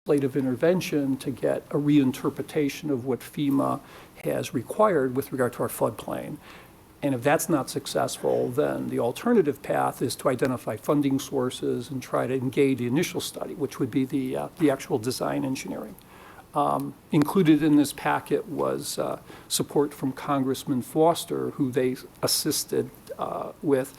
legislative intervention to get a reinterpretation of what FEMA has required with regard to our floodplain. And if that's not successful, then the alternative path is to identify funding sources and try to engage the initial study, which would be the actual design engineering. Included in this packet was support from Congressman Foster, who they assisted with,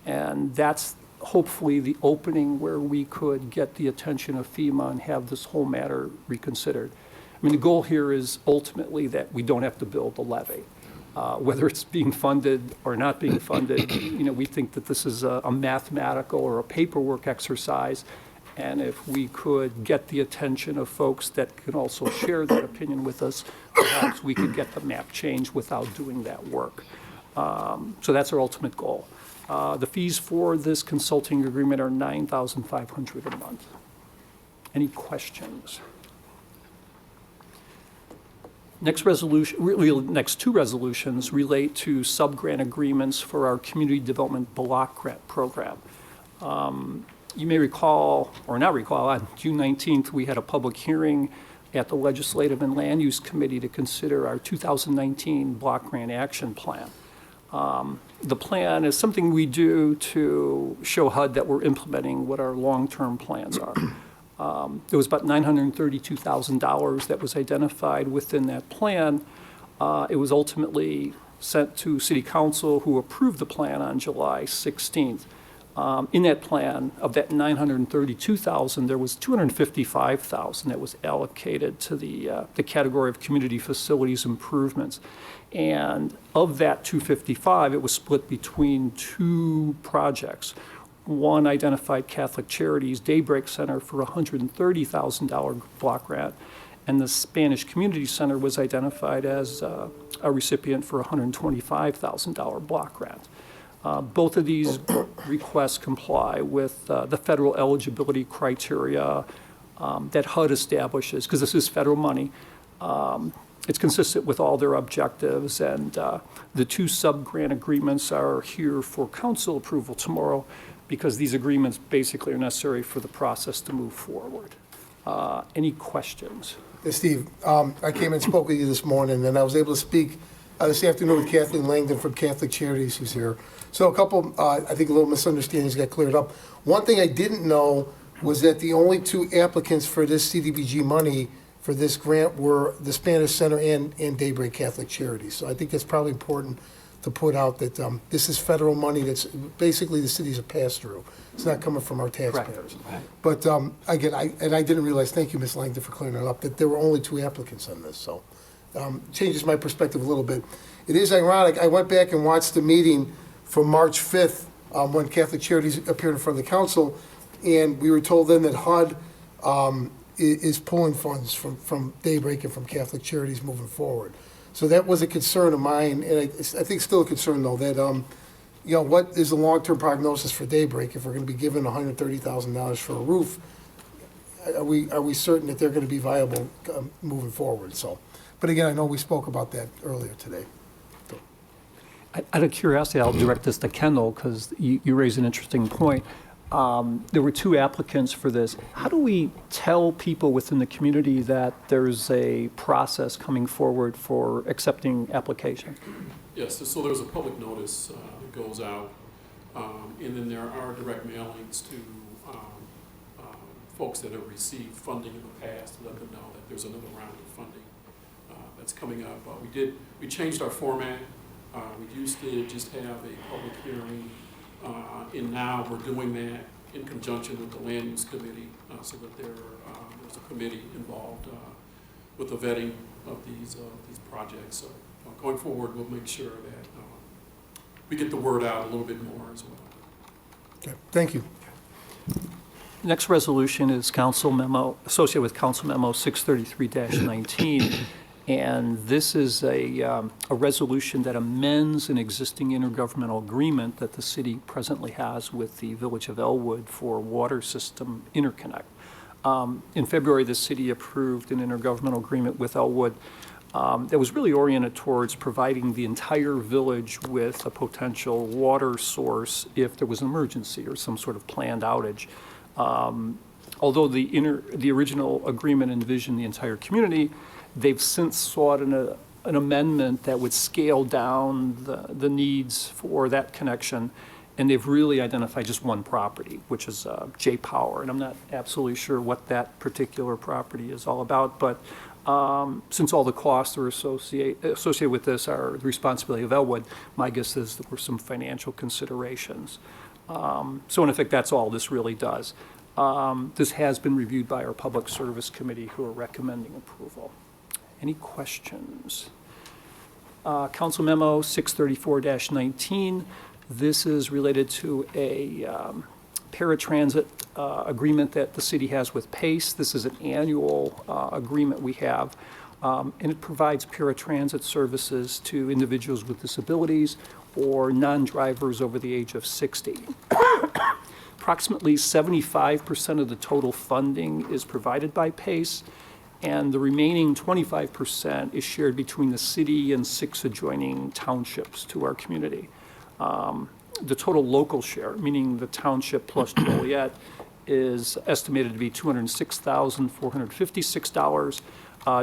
and that's hopefully the opening where we could get the attention of FEMA and have this whole matter reconsidered. I mean, the goal here is ultimately that we don't have to build a levee. Whether it's being funded or not being funded, we think that this is a mathematical or a paperwork exercise. And if we could get the attention of folks that can also share that opinion with us, perhaps we could get the map changed without doing that work. So that's our ultimate goal. The fees for this consulting agreement are $9,500 a month. Any questions? Next resolution, really next two resolutions relate to sub-grant agreements for our community development block grant program. You may recall, or not recall, on June 19th, we had a public hearing at the Legislative and Land Use Committee to consider our 2019 block grant action plan. The plan is something we do to show HUD that we're implementing what our long-term plans are. There was about $932,000 that was identified within that plan. It was ultimately sent to City Council, who approved the plan on July 16th. In that plan, of that $932,000, there was $255,000 that was allocated to the category of community facilities improvements. And of that $255,000, it was split between two projects. One identified Catholic Charities Daybreak Center for a $130,000 block grant, and the Spanish Community Center was identified as a recipient for a $125,000 block grant. Both of these requests comply with the federal eligibility criteria that HUD establishes, because this is federal money. It's consistent with all their objectives, and the two sub-grant agreements are here for council approval tomorrow, because these agreements basically are necessary for the process to move forward. Any questions? Hey, Steve, I came and spoke with you this morning, and I was able to speak this afternoon with Kathleen Langdon from Catholic Charities, who's here. So a couple, I think, little misunderstandings got cleared up. One thing I didn't know was that the only two applicants for this CDBG money for this grant were the Spanish Center and Daybreak Catholic Charities. So I think that's probably important to put out that this is federal money that's basically the city's a pass-through. It's not coming from our taxpayers. Right. But again, I didn't realize, thank you, Ms. Langdon, for clearing it up, that there were only two applicants on this. So changes my perspective a little bit. It is ironic. I went back and watched the meeting from March 5th when Catholic Charities appeared in front of the council, and we were told then that HUD is pulling funds from Daybreak and from Catholic Charities moving forward. So that was a concern of mine, and I think still a concern, though, that, what is the long-term prognosis for Daybreak if we're going to be given $130,000 for a roof? Are we certain that they're going to be viable moving forward? So, but again, I know we spoke about that earlier today. So. Out of curiosity, I'll direct this to Kendall, because you raise an interesting point. There were two applicants for this. How do we tell people within the community that there's a process coming forward for accepting application? Yes, so there's a public notice that goes out, and then there are direct mailings to folks that have received funding in the past to let them know that there's another round of funding that's coming up. We changed our format. We used to just have a public hearing. And now we're doing that in conjunction with the Land Use Committee, so that there's a committee involved with the vetting of these projects. So going forward, we'll make sure that we get the word out a little bit more as well. Okay, thank you. Next resolution is council memo associated with Council Memo 633-19. And this is a resolution that amends an existing intergovernmental agreement that the city presently has with the Village of Elwood for water system interconnect. In February, the city approved an intergovernmental agreement with Elwood that was really oriented towards providing the entire village with a potential water source if there was an emergency or some sort of planned outage. although the original agreement envisioned the entire community, they've since sought an amendment that would scale down the needs for that connection, and they've really identified just one property, which is J Power, and I'm not absolutely sure what that particular property is all about, but since all the costs are associated with this are the responsibility of Elwood, my guess is there were some financial considerations. So in effect, that's all this really does. This has been reviewed by our Public Service Committee, who are recommending approval. Any questions? Council Memo 634-19. This is related to a paratransit agreement that the city has with PACE. This is an annual agreement we have, and it provides paratransit services to individuals with disabilities or non-drivers over the age of 60. Approximately 75% of the total funding is provided by PACE, and the remaining 25% is shared between the city and 6 adjoining townships to our community. The total local share, meaning the township plus Joliet, is estimated to be $206,456.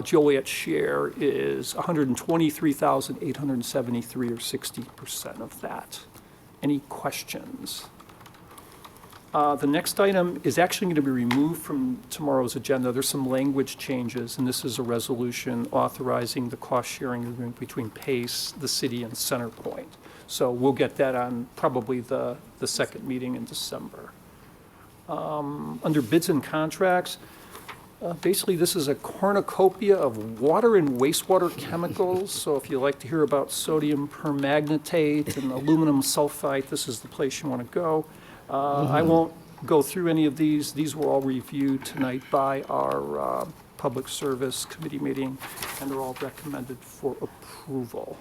Joliet's share is $123,873, or 60% of that. Any questions? The next item is actually going to be removed from tomorrow's agenda. There's some language changes, and this is a resolution authorizing the cost-sharing agreement between PACE, the city, and CenterPoint. So we'll get that on probably the second meeting in December. Under bids and contracts, basically this is a cornucopia of water and wastewater chemicals. So if you like to hear about sodium permagnetate and aluminum sulfite, this is the place you want to go. I won't go through any of these. These were all reviewed tonight by our Public Service Committee meeting, and they're all recommended for approval.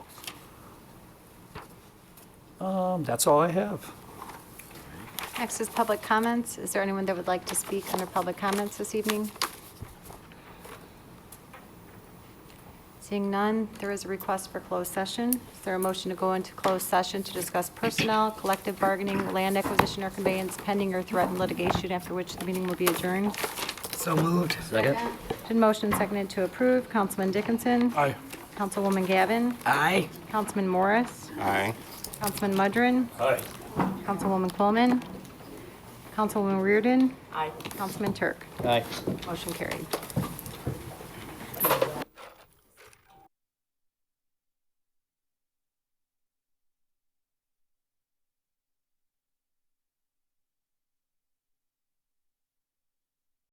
That's all I have. Next is public comments. Is there anyone that would like to speak under public comments this evening? Seeing none, there is a request for closed session. Is there a motion to go into closed session to discuss personnel, collective bargaining, land acquisition or conveyance, pending or threatened litigation, after which the meeting will be adjourned? So moved. Second. Been motion seconded to approve. Councilman Dickinson? Aye. Councilwoman Gavin? Aye. Councilman Morris? Aye. Councilman Mudrin? Aye. Councilwoman Coleman? Councilwoman Reardon? Aye. Councilman Turk? Aye. Motion carried.